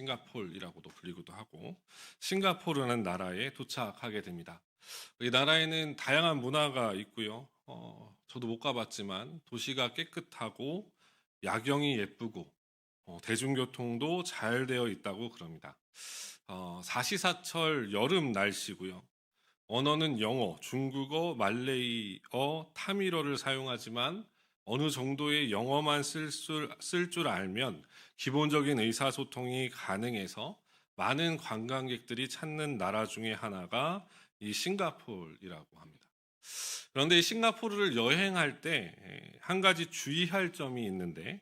싱가폴이라고도 불리기도 하고 싱가포르라는 나라에 도착하게 됩니다. 이 나라에는 다양한 문화가 있고요. 저도 못 가봤지만 도시가 깨끗하고 야경이 예쁘고 대중교통도 잘 되어 있다고 그럽니다. 사시사철 여름 날씨고요. 언어는 영어, 중국어, 말레이어, 타밀어를 사용하지만 어느 정도의 영어만 쓸 줄 알면 기본적인 의사소통이 가능해서 많은 관광객들이 찾는 나라 중에 하나가 이 싱가포르이라고 합니다. 그런데 이 싱가포르를 여행할 때 한 가지 주의할 점이 있는데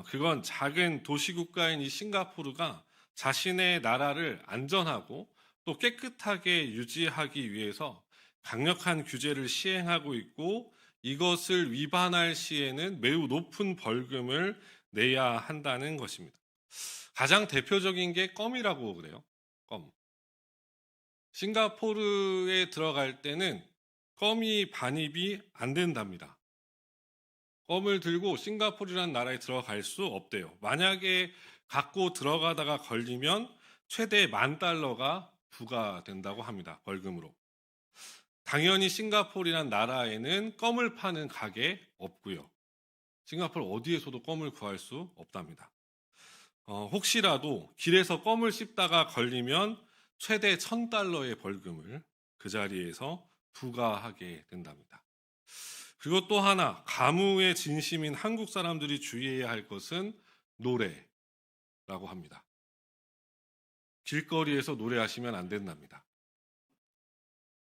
그건 작은 도시국가인 이 싱가포르가 자신의 나라를 안전하고 또 깨끗하게 유지하기 위해서 강력한 규제를 시행하고 있고 이것을 위반할 시에는 매우 높은 벌금을 내야 한다는 것입니다. 가장 대표적인 게 껌이라고 그래요. 껌. 싱가포르에 들어갈 때는 껌이 반입이 안 된답니다. 껌을 들고 싱가포르라는 나라에 들어갈 수 없대요. 만약에 갖고 들어가다가 걸리면 최대 $10,000가 부과된다고 합니다. 벌금으로. 당연히 싱가포르라는 나라에는 껌을 파는 가게 없고요. 싱가포르 어디에서도 껌을 구할 수 없답니다. 혹시라도 길에서 껌을 씹다가 걸리면 최대 $1,000의 벌금을 그 자리에서 부과하게 된답니다. 그리고 또 하나, 가무의 진심인 한국 사람들이 주의해야 할 것은 노래라고 합니다. 길거리에서 노래하시면 안 된답니다.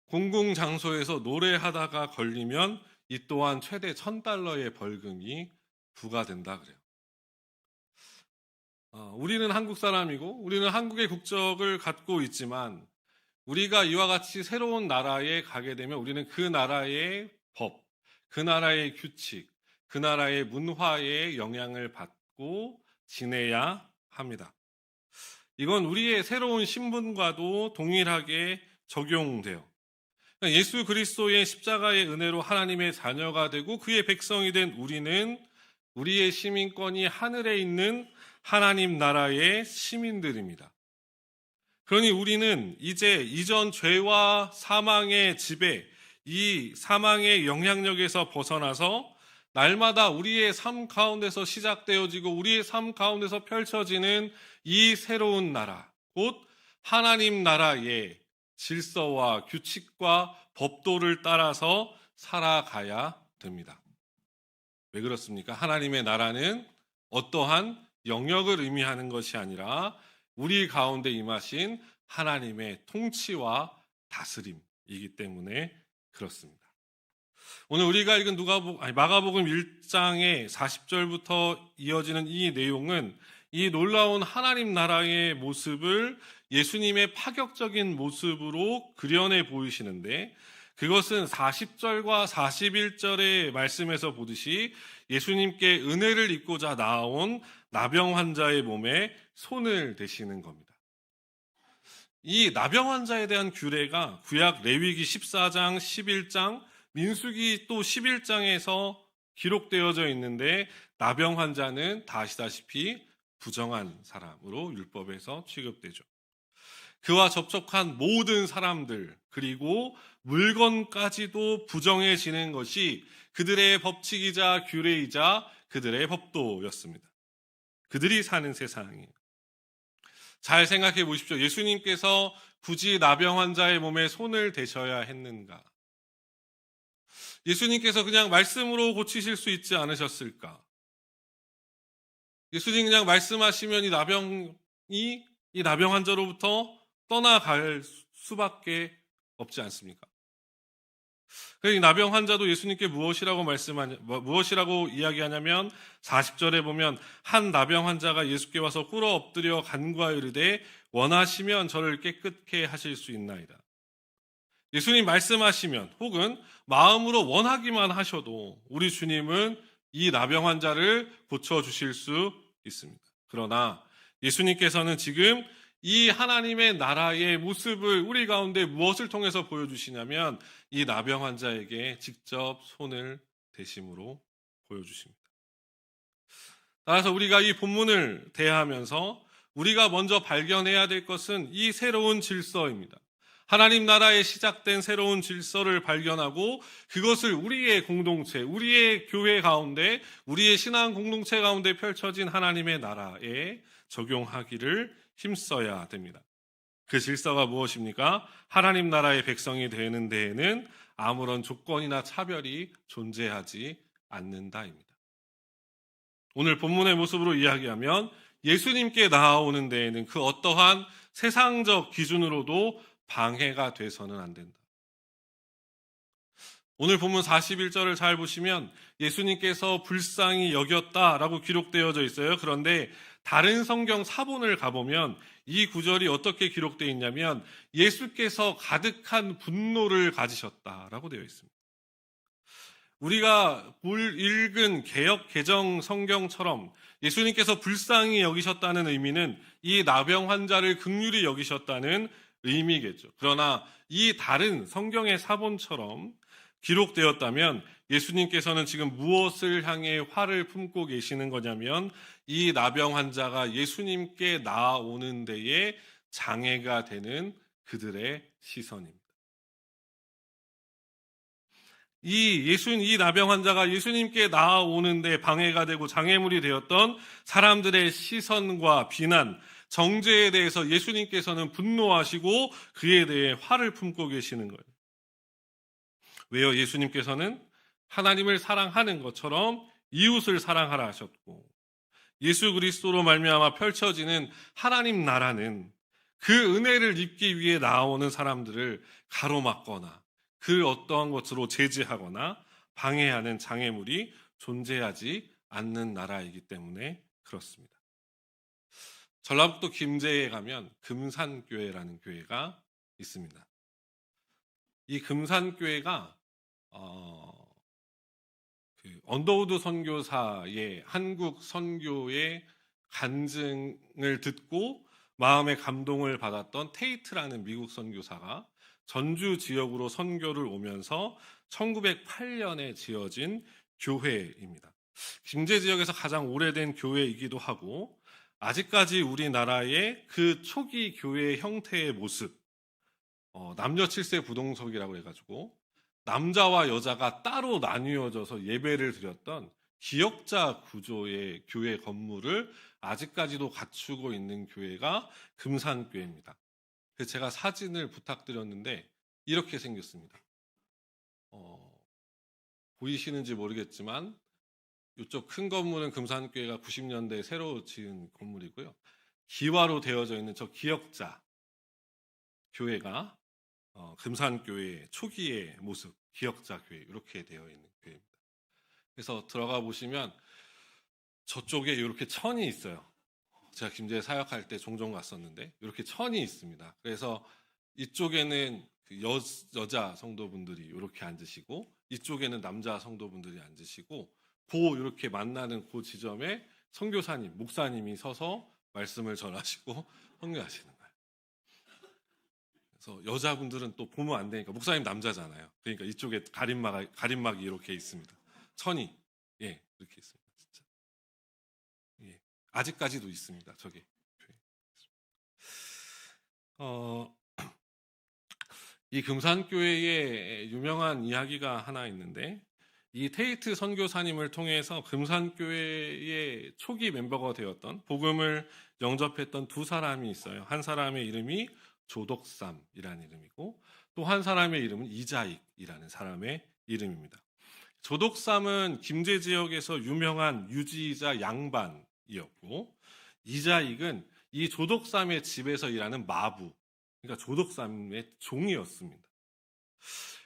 공공장소에서 노래하다가 걸리면 이 또한 최대 $1,000의 벌금이 부과된다 그래요. 우리는 한국 사람이고 우리는 한국의 국적을 갖고 있지만 우리가 이와 같이 새로운 나라에 가게 되면 우리는 그 나라의 법, 그 나라의 규칙, 그 나라의 문화에 영향을 받고 지내야 합니다. 이건 우리의 새로운 신분과도 동일하게 적용돼요. 예수 그리스도의 십자가의 은혜로 하나님의 자녀가 되고 그의 백성이 된 우리는 우리의 시민권이 하늘에 있는 하나님 나라의 시민들입니다. 그러니 우리는 이제 이전 죄와 사망의 지배, 이 사망의 영향력에서 벗어나서 날마다 우리의 삶 가운데서 시작되어지고 우리의 삶 가운데서 펼쳐지는 이 새로운 나라, 곧 하나님 나라의 질서와 규칙과 법도를 따라서 살아가야 됩니다. 왜 그렇습니까? 하나님의 나라는 어떠한 영역을 의미하는 것이 아니라 우리 가운데 임하신 하나님의 통치와 다스림이기 때문에 그렇습니다. 오늘 우리가 읽은 마가복음 1장의 40절부터 이어지는 이 내용은 이 놀라운 하나님 나라의 모습을 예수님의 파격적인 모습으로 그려내 보이시는데 그것은 40절과 41절의 말씀에서 보듯이 예수님께 은혜를 입고자 나온 나병 환자의 몸에 손을 대시는 겁니다. 이 나병 환자에 대한 규례가 구약 레위기 14장, 11장, 민수기 또 11장에서 기록되어져 있는데 나병 환자는 다 아시다시피 부정한 사람으로 율법에서 취급되죠. 그와 접촉한 모든 사람들 그리고 물건까지도 부정해지는 것이 그들의 법칙이자 규례이자 그들의 법도였습니다. 그들이 사는 세상이에요. 잘 생각해 보십시오. 예수님께서 굳이 나병 환자의 몸에 손을 대셔야 했는가? 예수님께서 그냥 말씀으로 고치실 수 있지 않으셨을까? 예수님 그냥 말씀하시면 이 나병 환자로부터 떠나갈 수밖에 없지 않습니까? 이 나병 환자도 예수님께 무엇이라고 이야기하냐면 40절에 보면 한 나병 환자가 예수께 와서 꿇어 엎드려 간구하이르되 원하시면 저를 깨끗게 하실 수 있나이다. 예수님 말씀하시면 혹은 마음으로 원하기만 하셔도 우리 주님은 이 나병 환자를 고쳐주실 수 있습니다. 그러나 예수님께서는 지금 이 하나님의 나라의 모습을 우리 가운데 무엇을 통해서 보여주시냐면 이 나병 환자에게 직접 손을 대심으로 보여주십니다. 따라서 우리가 이 본문을 대하면서 우리가 먼저 발견해야 될 것은 이 새로운 질서입니다. 하나님 나라에 시작된 새로운 질서를 발견하고 그것을 우리의 공동체, 우리의 교회 가운데, 우리의 신앙 공동체 가운데 펼쳐진 하나님의 나라에 적용하기를 힘써야 됩니다. 그 질서가 무엇입니까? 하나님 나라의 백성이 되는 데에는 아무런 조건이나 차별이 존재하지 않는다입니다. 오늘 본문의 모습으로 이야기하면 예수님께 나아오는 데에는 그 어떠한 세상적 기준으로도 방해가 돼서는 안 된다. 오늘 본문 41절을 잘 보시면 예수님께서 불쌍히 여겼다라고 기록되어져 있어요. 그런데 다른 성경 사본을 가보면 이 구절이 어떻게 기록되어 있냐면 예수께서 가득한 분노를 가지셨다라고 되어 있습니다. 우리가 읽은 개역 개정 성경처럼 예수님께서 불쌍히 여기셨다는 의미는 이 나병 환자를 긍휼히 여기셨다는 의미겠죠. 그러나 이 다른 성경의 사본처럼 기록되었다면 예수님께서는 지금 무엇을 향해 화를 품고 계시는 거냐면 이 나병 환자가 예수님께 나아오는 데에 장애가 되는 그들의 시선입니다. 이 나병 환자가 예수님께 나아오는데 방해가 되고 장애물이 되었던 사람들의 시선과 비난, 정죄에 대해서 예수님께서는 분노하시고 그에 대해 화를 품고 계시는 거예요. 왜요? 예수님께서는 하나님을 사랑하는 것처럼 이웃을 사랑하라 하셨고 예수 그리스도로 말미암아 펼쳐지는 하나님 나라는 그 은혜를 입기 위해 나오는 사람들을 가로막거나 그 어떠한 것으로 제지하거나 방해하는 장애물이 존재하지 않는 나라이기 때문에 그렇습니다. 전라북도 김제에 가면 금산교회라는 교회가 있습니다. 이 금산교회가 언더우드 선교사의 한국 선교의 간증을 듣고 마음의 감동을 받았던 테이트라는 미국 선교사가 전주 지역으로 선교를 오면서 1908년에 지어진 교회입니다. 김제 지역에서 가장 오래된 교회이기도 하고 아직까지 우리나라의 그 초기 교회 형태의 모습, 남녀 7세 부동석이라고 해가지고 남자와 여자가 따로 나뉘어져서 예배를 드렸던 기역자 구조의 교회 건물을 아직까지도 갖추고 있는 교회가 금산교회입니다. 그래서 제가 사진을 부탁드렸는데 이렇게 생겼습니다. 보이시는지 모르겠지만 이쪽 큰 건물은 금산교회가 90년대에 새로 지은 건물이고요. 기와로 되어져 있는 저 기역자 교회가 금산교회 초기의 모습, 기역자 교회 이렇게 되어 있는 교회입니다. 그래서 들어가 보시면 저쪽에 이렇게 천이 있어요. 제가 김제에 사역할 때 종종 갔었는데 이렇게 천이 있습니다. 그래서 이쪽에는 그 여자 성도분들이 이렇게 앉으시고 이쪽에는 남자 성도분들이 앉으시고 이렇게 만나는 그 지점에 선교사님, 목사님이 서서 말씀을 전하시고 헌교하시는 거예요. 그래서 여자분들은 또 보면 안 되니까 목사님 남자잖아요. 그러니까 이쪽에 가림막이 이렇게 있습니다. 천이 이렇게 있습니다. 진짜. 아직까지도 있습니다. 저게. 이 금산교회에 유명한 이야기가 하나 있는데 이 테이트 선교사님을 통해서 금산교회의 초기 멤버가 되었던 복음을 영접했던 두 사람이 있어요. 한 사람의 이름이 조덕삼이라는 이름이고 또 한 사람의 이름은 이자익이라는 사람의 이름입니다. 조덕삼은 김제 지역에서 유명한 유지이자 양반이었고 이자익은 이 조덕삼의 집에서 일하는 마부, 그러니까 조덕삼의 종이었습니다.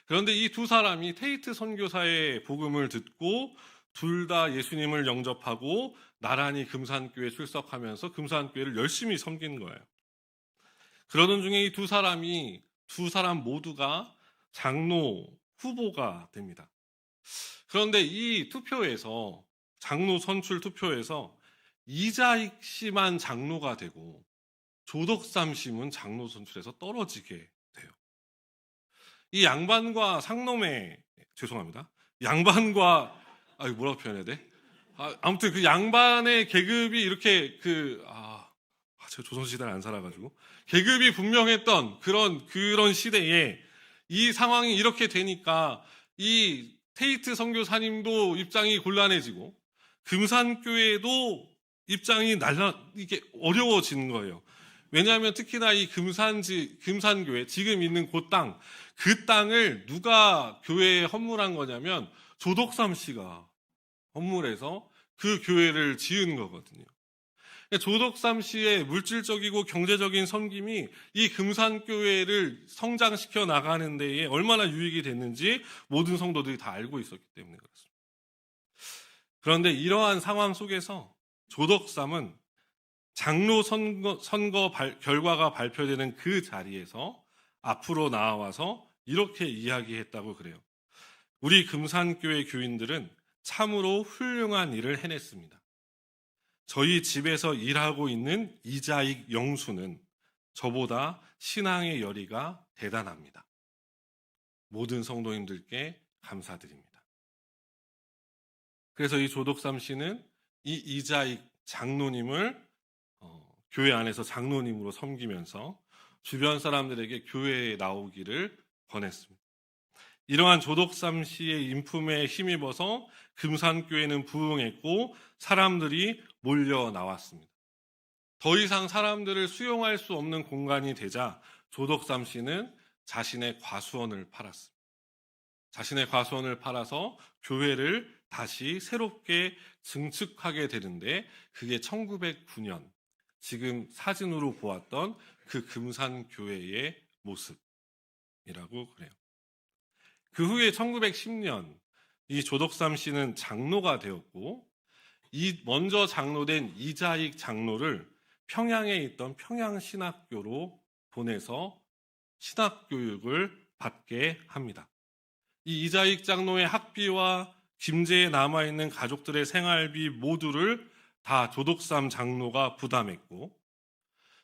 그런데 이 두 사람이 테이트 선교사의 복음을 듣고 둘 다 예수님을 영접하고 나란히 금산교회에 출석하면서 금산교회를 열심히 섬긴 거예요. 그러던 중에 이 두 사람 모두가 장로 후보가 됩니다. 그런데 이 투표에서 장로 선출 투표에서 이자익 씨만 장로가 되고 조덕삼 씨는 장로 선출에서 떨어지게 돼요. 이 양반과 뭐라고 표현해야 돼? 아무튼 그 양반의 계급이 이렇게 제가 조선시대를 안 살아가지고 계급이 분명했던 그런 시대에 이 상황이 이렇게 되니까 이 테이트 선교사님도 입장이 곤란해지고 금산교회도 입장이 이게 어려워지는 거예요. 왜냐하면 특히나 이 금산교회, 지금 있는 그 땅을 누가 교회에 헌물한 거냐면 조덕삼 씨가 헌물해서 그 교회를 지은 거거든요. 조덕삼 씨의 물질적이고 경제적인 섬김이 이 금산교회를 성장시켜 나가는 데에 얼마나 유익이 됐는지 모든 성도들이 다 알고 있었기 때문에 그렇습니다. 그런데 이러한 상황 속에서 조덕삼은 장로 선거 결과가 발표되는 그 자리에서 앞으로 나와서 이렇게 이야기했다고 그래요. 우리 금산교회 교인들은 참으로 훌륭한 일을 해냈습니다. 저희 집에서 일하고 있는 이자익 영수는 저보다 신앙의 열의가 대단합니다. 모든 성도님들께 감사드립니다. 그래서 이 조덕삼 씨는 이 이자익 장로님을 교회 안에서 장로님으로 섬기면서 주변 사람들에게 교회에 나오기를 권했습니다. 이러한 조덕삼 씨의 인품에 힘입어서 금산교회는 부흥했고 사람들이 몰려 나왔습니다. 더 이상 사람들을 수용할 수 없는 공간이 되자 조덕삼 씨는 자신의 과수원을 팔았습니다. 자신의 과수원을 팔아서 교회를 다시 새롭게 증축하게 되는데 그게 1909년 지금 사진으로 보았던 그 금산교회의 모습이라고 그래요. 그 후에 1910년 이 조덕삼 씨는 장로가 되었고 이 먼저 장로된 이자익 장로를 평양에 있던 평양신학교로 보내서 신학교육을 받게 합니다. 이 이자익 장로의 학비와 김제에 남아있는 가족들의 생활비 모두를 다 조덕삼 장로가 부담했고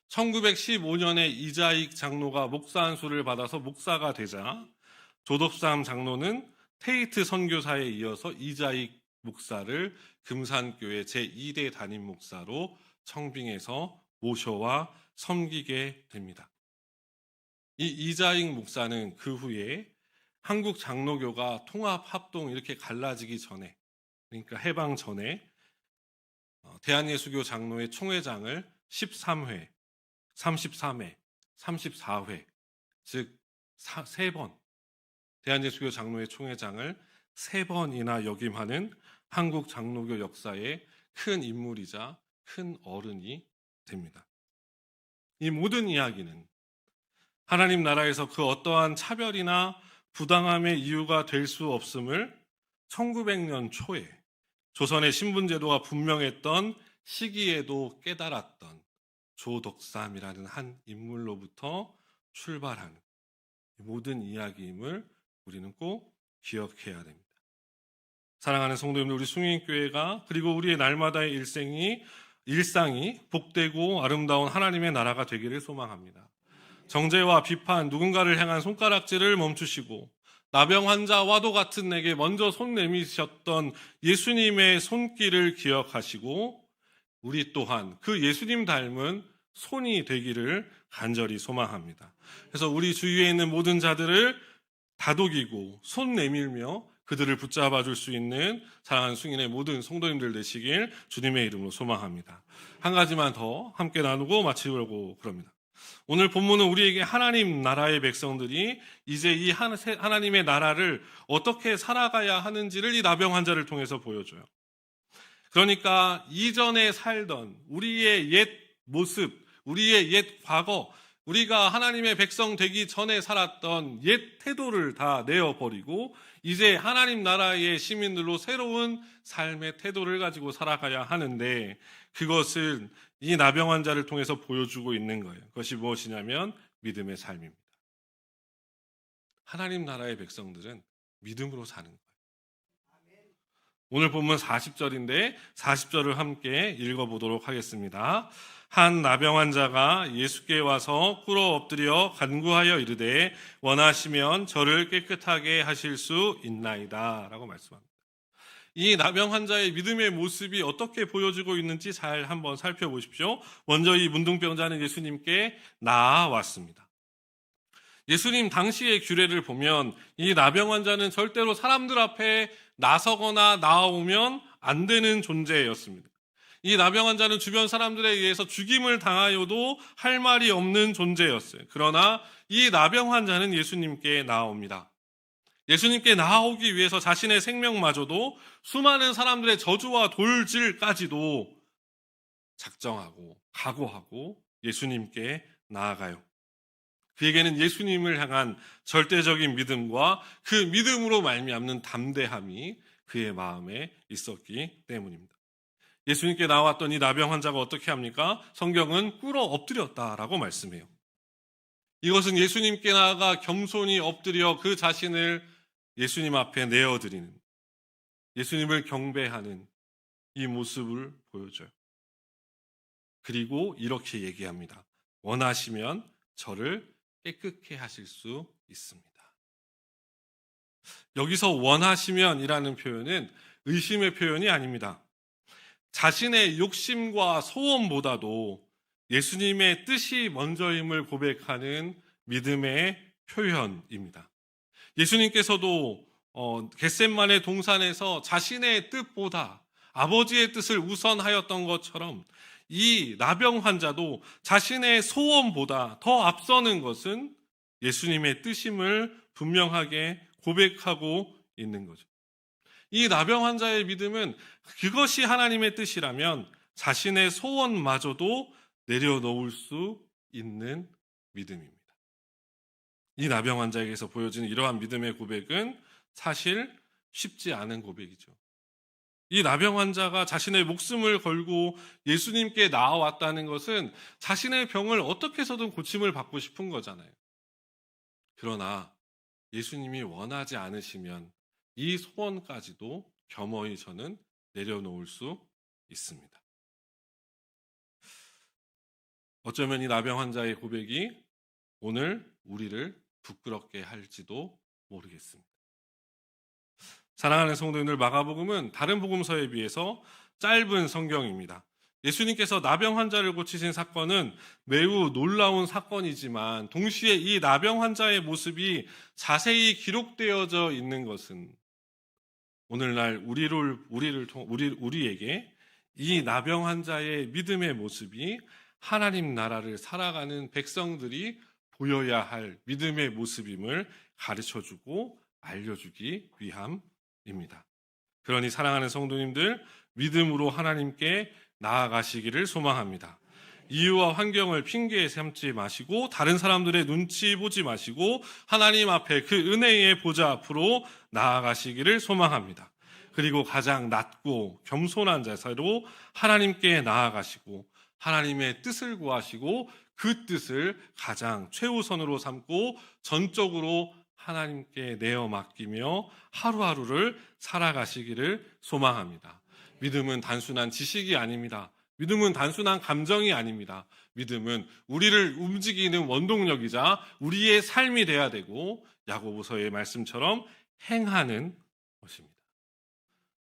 1915년에 이자익 장로가 목사 안수를 받아서 목사가 되자 조덕삼 장로는 테이트 선교사에 이어서 이자익 목사를 금산교회 제2대 담임 목사로 청빙해서 모셔와 섬기게 됩니다. 이 이자익 목사는 그 후에 한국 장로교가 통합합동 이렇게 갈라지기 전에, 그러니까 해방 전에 대한예수교 장로회 총회장을 13회, 33회, 34회, 즉 3번 대한예수교 장로회 총회장을 3번이나 역임하는 한국 장로교 역사의 큰 인물이자 큰 어른이 됩니다. 이 모든 이야기는 하나님 나라에서 그 어떠한 차별이나 부당함의 이유가 될 수 없음을 1900년 초에 조선의 신분제도가 분명했던 시기에도 깨달았던 조덕삼이라는 한 인물로부터 출발하는 모든 이야기임을 우리는 꼭 기억해야 됩니다. 사랑하는 성도님들, 우리 숭인교회가 그리고 우리의 날마다의 일상이 복되고 아름다운 하나님의 나라가 되기를 소망합니다. 정죄와 비판, 누군가를 향한 손가락질을 멈추시고 나병 환자와도 같은 내게 먼저 손 내미셨던 예수님의 손길을 기억하시고 우리 또한 그 예수님 닮은 손이 되기를 간절히 소망합니다. 그래서 우리 주위에 있는 모든 자들을 다독이고 손 내밀며 그들을 붙잡아 줄 수 있는 사랑하는 숭인의 모든 성도님들 되시길 주님의 이름으로 소망합니다. 한 가지만 더 함께 나누고 마치려고 그럽니다. 오늘 본문은 우리에게 하나님 나라의 백성들이 이제 이 하나님의 나라를 어떻게 살아가야 하는지를 이 나병 환자를 통해서 보여줘요. 그러니까 이전에 살던 우리의 옛 모습, 우리의 옛 과거, 우리가 하나님의 백성 되기 전에 살았던 옛 태도를 다 내어버리고 이제 하나님 나라의 시민들로 새로운 삶의 태도를 가지고 살아가야 하는데 그것을 이 나병 환자를 통해서 보여주고 있는 거예요. 그것이 무엇이냐면 믿음의 삶입니다. 하나님 나라의 백성들은 믿음으로 사는 거예요. 오늘 본문 40절인데 40절을 함께 읽어보도록 하겠습니다. 한 나병 환자가 예수께 와서 꿇어 엎드려 간구하여 이르되 원하시면 저를 깨끗하게 하실 수 있나이다 라고 말씀합니다. 이 나병 환자의 믿음의 모습이 어떻게 보여지고 있는지 잘 한번 살펴보십시오. 먼저 이 문둥병자는 예수님께 나아왔습니다. 예수님 당시의 규례를 보면 이 나병 환자는 절대로 사람들 앞에 나서거나 나오면 안 되는 존재였습니다. 이 나병 환자는 주변 사람들에 의해서 죽임을 당하여도 할 말이 없는 존재였어요. 그러나 이 나병 환자는 예수님께 나아옵니다. 예수님께 나아오기 위해서 자신의 생명마저도 수많은 사람들의 저주와 돌질까지도 작정하고 각오하고 예수님께 나아가요. 그에게는 예수님을 향한 절대적인 믿음과 그 믿음으로 말미암는 담대함이 그의 마음에 있었기 때문입니다. 예수님께 나왔던 이 나병 환자가 어떻게 합니까? 성경은 꿇어 엎드렸다라고 말씀해요. 이것은 예수님께 나아가 겸손히 엎드려 그 자신을 예수님 앞에 내어드리는, 예수님을 경배하는 이 모습을 보여줘요. 그리고 이렇게 얘기합니다. 원하시면 저를 깨끗게 하실 수 있습니다. 여기서 원하시면이라는 표현은 의심의 표현이 아닙니다. 자신의 욕심과 소원보다도 예수님의 뜻이 먼저임을 고백하는 믿음의 표현입니다. 예수님께서도 겟셋마네 동산에서 자신의 뜻보다 아버지의 뜻을 우선하였던 것처럼 이 나병 환자도 자신의 소원보다 더 앞서는 것은 예수님의 뜻임을 분명하게 고백하고 있는 거죠. 이 나병 환자의 믿음은 그것이 하나님의 뜻이라면 자신의 소원마저도 내려놓을 수 있는 믿음입니다. 이 나병 환자에게서 보여지는 이러한 믿음의 고백은 사실 쉽지 않은 고백이죠. 이 나병 환자가 자신의 목숨을 걸고 예수님께 나아왔다는 것은 자신의 병을 어떻게 해서든 고침을 받고 싶은 거잖아요. 그러나 예수님이 원하지 않으시면 이 소원까지도 겸허히 저는 내려놓을 수 있습니다. 어쩌면 이 나병 환자의 고백이 오늘 우리를 부끄럽게 할지도 모르겠습니다. 사랑하는 성도님들, 마가복음은 다른 복음서에 비해서 짧은 성경입니다. 예수님께서 나병 환자를 고치신 사건은 매우 놀라운 사건이지만 동시에 이 나병 환자의 모습이 자세히 기록되어져 있는 것은 오늘날 우리에게 이 나병 환자의 믿음의 모습이 하나님 나라를 살아가는 백성들이 보여야 할 믿음의 모습임을 가르쳐주고 알려주기 위함입니다. 그러니 사랑하는 성도님들, 믿음으로 하나님께 나아가시기를 소망합니다. 이유와 환경을 핑계에 삼지 마시고 다른 사람들의 눈치 보지 마시고 하나님 앞에 그 은혜의 보좌 앞으로 나아가시기를 소망합니다. 그리고 가장 낮고 겸손한 자세로 하나님께 나아가시고 하나님의 뜻을 구하시고 그 뜻을 가장 최우선으로 삼고 전적으로 하나님께 내어 맡기며 하루하루를 살아가시기를 소망합니다. 믿음은 단순한 지식이 아닙니다. 믿음은 단순한 감정이 아닙니다. 믿음은 우리를 움직이는 원동력이자 우리의 삶이 돼야 되고 야고보서의 말씀처럼 행하는 것입니다.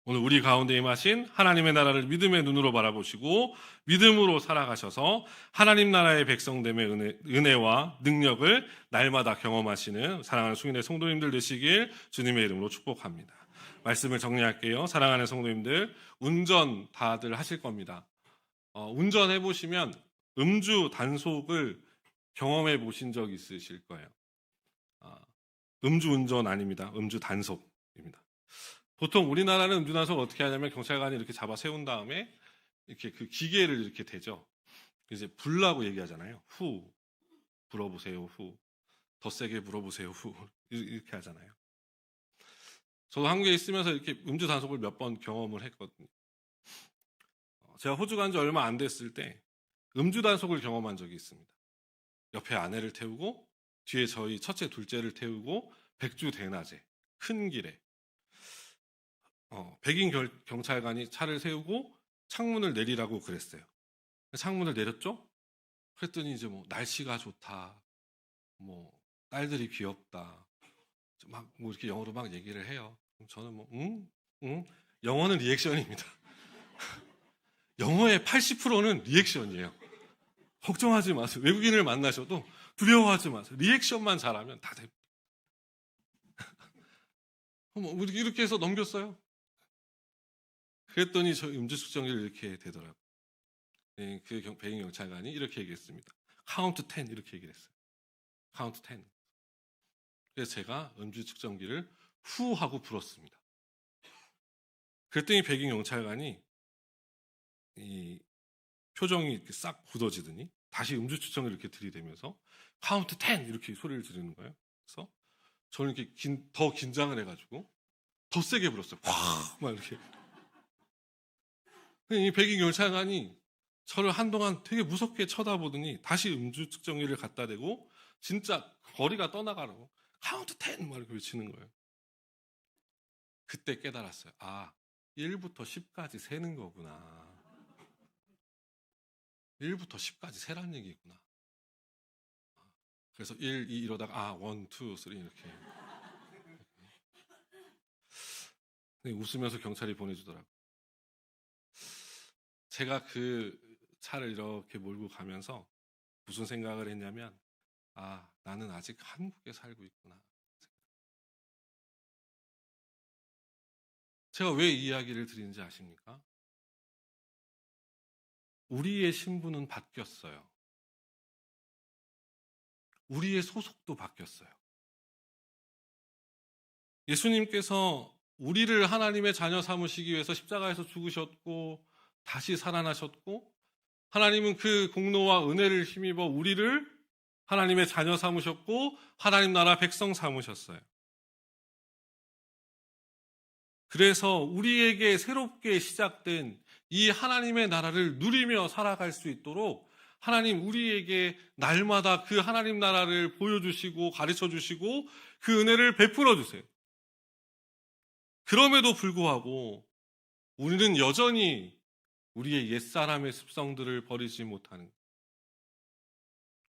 오늘 우리 가운데 임하신 하나님의 나라를 믿음의 눈으로 바라보시고 믿음으로 살아가셔서 하나님 나라의 백성됨의 은혜와 능력을 날마다 경험하시는 사랑하는 수인의 성도님들 되시길 주님의 이름으로 축복합니다. 말씀을 정리할게요. 사랑하는 성도님들, 운전 다들 하실 겁니다. 운전해 보시면 음주 단속을 경험해 보신 적 있으실 거예요. 음주 운전 아닙니다. 음주 단속입니다. 보통 우리나라는 음주 단속 어떻게 하냐면 경찰관이 이렇게 잡아 세운 다음에 이렇게 그 기계를 이렇게 대죠. 이제 불라고 얘기하잖아요. 후 불어보세요. 후 더 세게 불어보세요. 후 이렇게 하잖아요. 저도 한국에 있으면서 이렇게 음주 단속을 몇 번 경험을 했거든요. 제가 호주 간 지 얼마 안 됐을 때 음주 단속을 경험한 적이 있습니다. 옆에 아내를 태우고 뒤에 저희 첫째, 둘째를 태우고 백주 대낮에 큰 길에 백인 경찰관이 차를 세우고 창문을 내리라고 그랬어요. 창문을 내렸죠? 그랬더니 이제 뭐 날씨가 좋다, 뭐 딸들이 귀엽다, 막 뭐 이렇게 영어로 막 얘기를 해요. 그럼 저는 뭐 응? 영어는 리액션입니다. 영어의 80%는 리액션이에요. 걱정하지 마세요. 외국인을 만나셔도 두려워하지 마세요. 리액션만 잘하면 다 됩니다. 우리 이렇게 해서 넘겼어요. 그랬더니 저 음주 측정기를 이렇게 되더라고요. 네, 그 배경 경찰관이 이렇게 얘기했습니다. 카운트 10 이렇게 얘기를 했어요. 카운트 10. 그래서 제가 음주 측정기를 후 하고 불었습니다. 그랬더니 배경 경찰관이 이 표정이 이렇게 싹 굳어지더니 다시 음주 측정기를 이렇게 들이대면서 카운트 10 이렇게 소리를 지르는 거예요. 그래서 저는 이렇게 더 긴장을 해가지고 더 세게 불었어요. 확 막 이렇게. 이 백인 경찰관이 저를 한동안 되게 무섭게 쳐다보더니 다시 음주 측정기를 갖다 대고 진짜 거리가 떠나가라고 카운트 10 막 이렇게 외치는 거예요. 그때 깨달았어요. 아, 1부터 10까지 세는 거구나. 1부터 10까지 세란 얘기구나. 그래서 1, 2 이러다가 1, 2, 3 이렇게. 웃으면서 경찰이 보내주더라고요. 제가 그 차를 이렇게 몰고 가면서 무슨 생각을 했냐면 나는 아직 한국에 살고 있구나. 제가 왜 이 이야기를 드리는지 아십니까? 우리의 신분은 바뀌었어요. 우리의 소속도 바뀌었어요. 예수님께서 우리를 하나님의 자녀 삼으시기 위해서 십자가에서 죽으셨고 다시 살아나셨고 하나님은 그 공로와 은혜를 힘입어 우리를 하나님의 자녀 삼으셨고 하나님 나라 백성 삼으셨어요. 그래서 우리에게 새롭게 시작된 이 하나님의 나라를 누리며 살아갈 수 있도록 하나님 우리에게 날마다 그 하나님 나라를 보여주시고 가르쳐주시고 그 은혜를 베풀어 주세요. 그럼에도 불구하고 우리는 여전히 우리의 옛사람의 습성들을 버리지 못하는 것.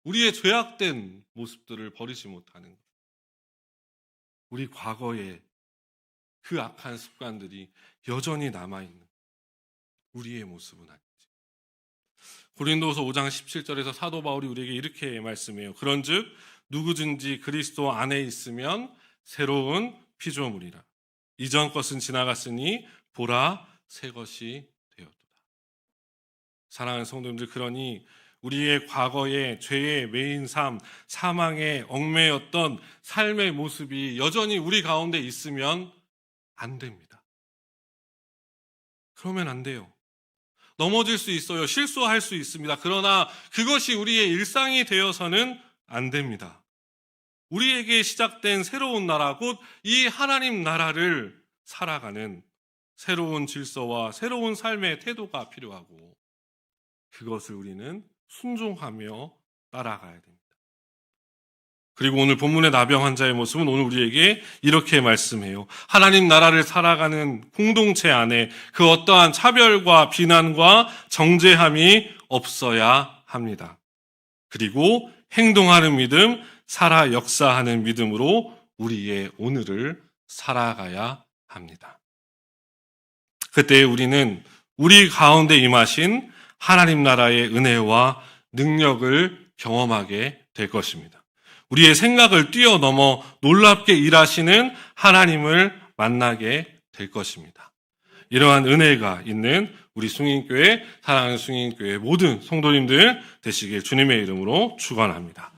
우리의 죄악된 모습들을 버리지 못하는 것. 우리 과거의 그 악한 습관들이 여전히 남아있는 우리의 모습은 아니지. 고린도서 5장 17절에서 사도 바울이 우리에게 이렇게 말씀해요. 그런즉 누구든지 그리스도 안에 있으면 새로운 피조물이라. 이전 것은 지나갔으니 보라 새 것이 되었도다. 사랑하는 성도님들, 그러니 우리의 과거의 죄의 매인 삶, 사망에 얽매였던 삶의 모습이 여전히 우리 가운데 있으면 안 됩니다. 그러면 안 돼요. 넘어질 수 있어요. 실수할 수 있습니다. 그러나 그것이 우리의 일상이 되어서는 안 됩니다. 우리에게 시작된 새로운 나라, 곧 이 하나님 나라를 살아가는 새로운 질서와 새로운 삶의 태도가 필요하고 그것을 우리는 순종하며 따라가야 됩니다. 그리고 오늘 본문의 나병 환자의 모습은 오늘 우리에게 이렇게 말씀해요. 하나님 나라를 살아가는 공동체 안에 그 어떠한 차별과 비난과 정죄함이 없어야 합니다. 그리고 행동하는 믿음, 살아 역사하는 믿음으로 우리의 오늘을 살아가야 합니다. 그때 우리는 우리 가운데 임하신 하나님 나라의 은혜와 능력을 경험하게 될 것입니다. 우리의 생각을 뛰어넘어 놀랍게 일하시는 하나님을 만나게 될 것입니다. 이러한 은혜가 있는 우리 숭인교회, 사랑하는 숭인교회 모든 성도님들 되시길 주님의 이름으로 축원합니다.